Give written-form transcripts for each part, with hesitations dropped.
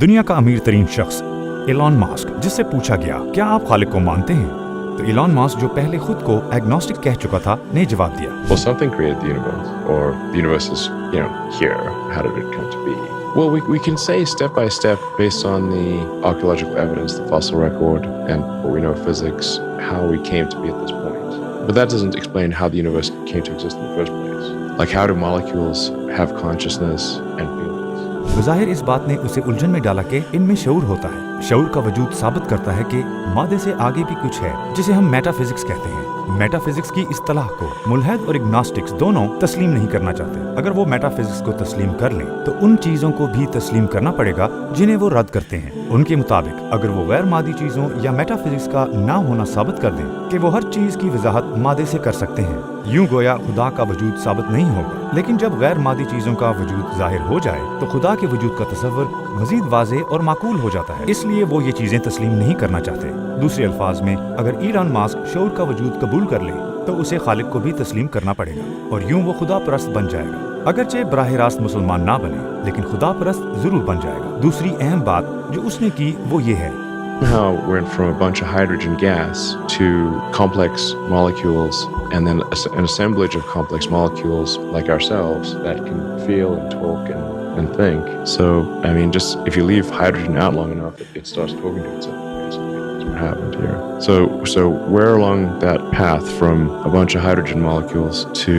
دنیا کا امیر ترین شخص ایلان ماسک، جس سے پوچھا گیا کیا آپ خالق کو مانتے ہیں، تو ایلان ماسک جو پہلے خود کو ایگنوسٹک کہہ چکا تھا نے جواب دیا. Well, something created the universe, or the universe is, here. How did it come to be? Well, we can say step by step, based on the archaeological evidence, the fossil record, and what we know of physics, how we came to be at this point. But that doesn't explain how the universe came to exist in the first place. Like, how do molecules have consciousness and feelings? بظاہر اس بات نے اسے الجھن میں ڈالا کہ ان میں شعور ہوتا ہے. شعور کا وجود ثابت کرتا ہے کہ مادے سے آگے بھی کچھ ہے جسے ہم میٹا فزکس کہتے ہیں. میٹا فزکس کی اصطلاح کو ملحد اور اگناسٹکس دونوں تسلیم نہیں کرنا چاہتے. اگر وہ میٹا فزکس کو تسلیم کر لیں تو ان چیزوں کو بھی تسلیم کرنا پڑے گا جنہیں وہ رد کرتے ہیں. ان کے مطابق اگر وہ غیر مادی چیزوں یا میٹا فزکس کا نہ ہونا ثابت کر دیں کہ وہ ہر چیز کی وضاحت مادے سے کر سکتے ہیں، یوں گویا خدا کا وجود ثابت نہیں ہوگا. لیکن جب غیر مادی چیزوں کا وجود ظاہر ہو جائے تو خدا کے وجود کا تصور مزید واضح اور معقول ہو جاتا ہے. اس لیے وہ یہ چیزیں تسلیم نہیں کرنا چاہتے. دوسرے الفاظ میں، اگر ایلان ماسک شعور کا وجود قبول کر لے تو اسے خالق کو بھی تسلیم کرنا پڑے گا، اور یوں وہ خدا پرست بن جائے گا. اگرچہ براہ راست مسلمان نہ بنے لیکن خدا پرست ضرور بن جائے گا. دوسری اہم بات جو اس نے کی وہ یہ ہے: How we went from a bunch of hydrogen gas to complex molecules, and then an assemblage of complex molecules like ourselves that can feel and talk and think. So, I mean, just if you leave hydrogen out long enough, it starts talking to itself. That's what happened here. So where along that path from a bunch of hydrogen molecules to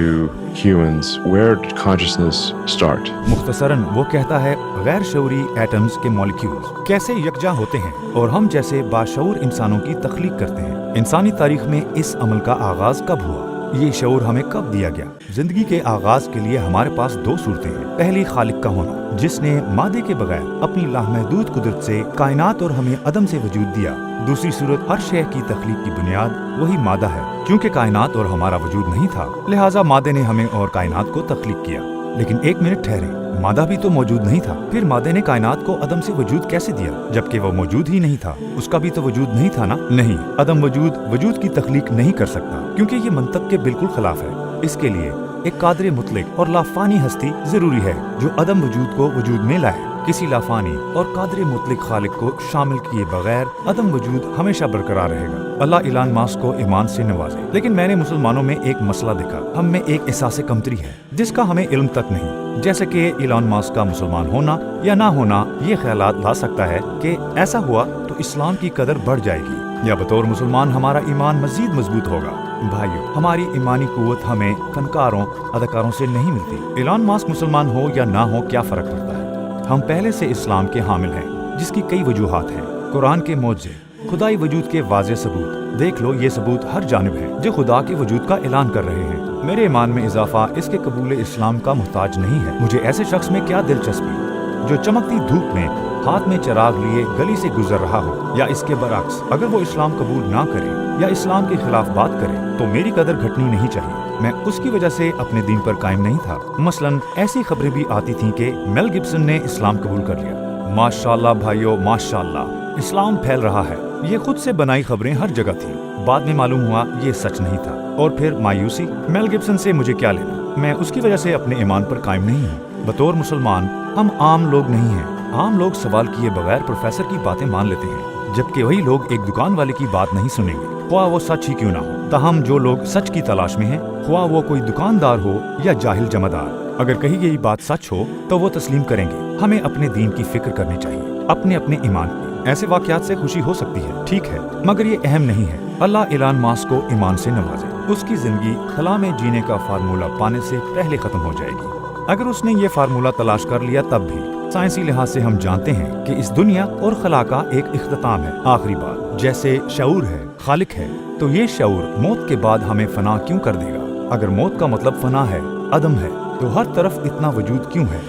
humans, where did consciousness start? مختصراً وہ کہتا ہے غیر شعوری atoms کے molecules کیسے یکجا ہوتے ہیں اور ہم جیسے باشعور انسانوں کی تخلیق کرتے ہیں. انسانی تاریخ میں اس عمل کا آغاز کب ہوا؟ یہ شعور ہمیں کب دیا گیا؟ زندگی کے آغاز کے لیے ہمارے پاس دو صورتیں ہیں. پہلی، خالق کا ہونا، جس نے مادے کے بغیر اپنی لامحدود قدرت سے کائنات اور ہمیں عدم سے وجود دیا. دوسری صورت، ہر شے کی تخلیق کی بنیاد وہی مادہ ہے. کیونکہ کائنات اور ہمارا وجود نہیں تھا لہٰذا مادے نے ہمیں اور کائنات کو تخلیق کیا. لیکن ایک منٹ ٹھہریں، مادہ بھی تو موجود نہیں تھا. پھر مادے نے کائنات کو عدم سے وجود کیسے دیا جبکہ وہ موجود ہی نہیں تھا؟ اس کا بھی تو وجود نہیں تھا نا؟ نہیں، عدم وجود کی تخلیق نہیں کر سکتا کیونکہ یہ منطق کے بالکل خلاف ہے. اس کے لیے ایک قادر مطلق اور لافانی ہستی ضروری ہے جو عدم وجود کو وجود میں لائے. کسی لافانی اور قادر مطلق خالق کو شامل کیے بغیر عدم وجود ہمیشہ برقرار رہے گا. اللہ ایلان ماسک کو ایمان سے نوازے. لیکن میں نے مسلمانوں میں ایک مسئلہ دیکھا. ہم میں ایک احساس کمتری ہے جس کا ہمیں علم تک نہیں. جیسے کہ ایلان ماسک کا مسلمان ہونا یا نہ ہونا یہ خیالات لا سکتا ہے کہ ایسا ہوا تو اسلام کی قدر بڑھ جائے گی یا بطور مسلمان ہمارا ایمان مزید مضبوط ہوگا. بھائیو، ہماری ایمانی قوت ہمیں فنکاروں اداکاروں سے نہیں ملتی. ایلان ماسک مسلمان ہو یا نہ ہو کیا فرق پڑتا ہے؟ ہم پہلے سے اسلام کے حامل ہیں جس کی کئی وجوہات ہیں. قرآن کے معجزے، خدائی وجود کے واضح ثبوت. دیکھ لو، یہ ثبوت ہر جانب ہیں جو خدا کے وجود کا اعلان کر رہے ہیں. میرے ایمان میں اضافہ اس کے قبول اسلام کا محتاج نہیں ہے. مجھے ایسے شخص میں کیا دلچسپی جو چمکتی دھوپ میں ہاتھ میں چراغ لیے گلی سے گزر رہا ہو، یا اس کے برعکس اگر وہ اسلام قبول نہ کرے یا اسلام کے خلاف بات کرے تو میری قدر گھٹنی نہیں چاہیے. میں اس کی وجہ سے اپنے دین پر قائم نہیں تھا. مثلاً ایسی خبریں بھی آتی تھیں کہ میل گبسن نے اسلام قبول کر لیا. ماشاءاللہ بھائیو، ماشاءاللہ، اسلام پھیل رہا ہے. یہ خود سے بنائی خبریں ہر جگہ تھیں. بعد میں معلوم ہوا یہ سچ نہیں تھا. اور پھر مایوسی، میل گبسن سے مجھے کیا لینا؟ میں اس کی وجہ سے اپنے ایمان پر قائم نہیں ہوں. بطور مسلمان ہم عام لوگ نہیں ہیں. عام لوگ سوال کیے بغیر پروفیسر کی باتیں مان لیتے ہیں، جبکہ وہی لوگ ایک دکان والے کی بات نہیں سنیں گے خواہ وہ سچ ہی کیوں نہ ہو. تاہم جو لوگ سچ کی تلاش میں ہیں، خواہ وہ کوئی دکاندار ہو یا جاہل جمعدار، اگر کہی گئی بات سچ ہو تو وہ تسلیم کریں گے. ہمیں اپنے دین کی فکر کرنی چاہیے، اپنے ایمان کی. ایسے واقعات سے خوشی ہو سکتی ہے، ٹھیک ہے، مگر یہ اہم نہیں ہے. اللہ ایلان ماسک کو ایمان سے نوازے. اس کی زندگی خلا میں جینے کا فارمولہ پانے سے پہلے ختم ہو جائے گی. اگر اس نے یہ فارمولہ تلاش کر لیا تب بھی سائنسی لحاظ سے ہم جانتے ہیں کہ اس دنیا اور خلا کا ایک اختتام ہے. آخری بات، جیسے شعور ہے، خالق ہے، تو یہ شعور موت کے بعد ہمیں فنا کیوں کر دے گا؟ اگر موت کا مطلب فنا ہے، عدم ہے، تو ہر طرف اتنا وجود کیوں ہے؟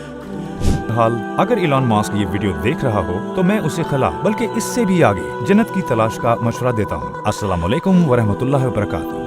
حال اگر ایلان ماسک یہ ویڈیو دیکھ رہا ہو تو میں اسے خلا بلکہ اس سے بھی آگے جنت کی تلاش کا مشورہ دیتا ہوں. السلام علیکم ورحمۃ اللہ وبرکاتہ.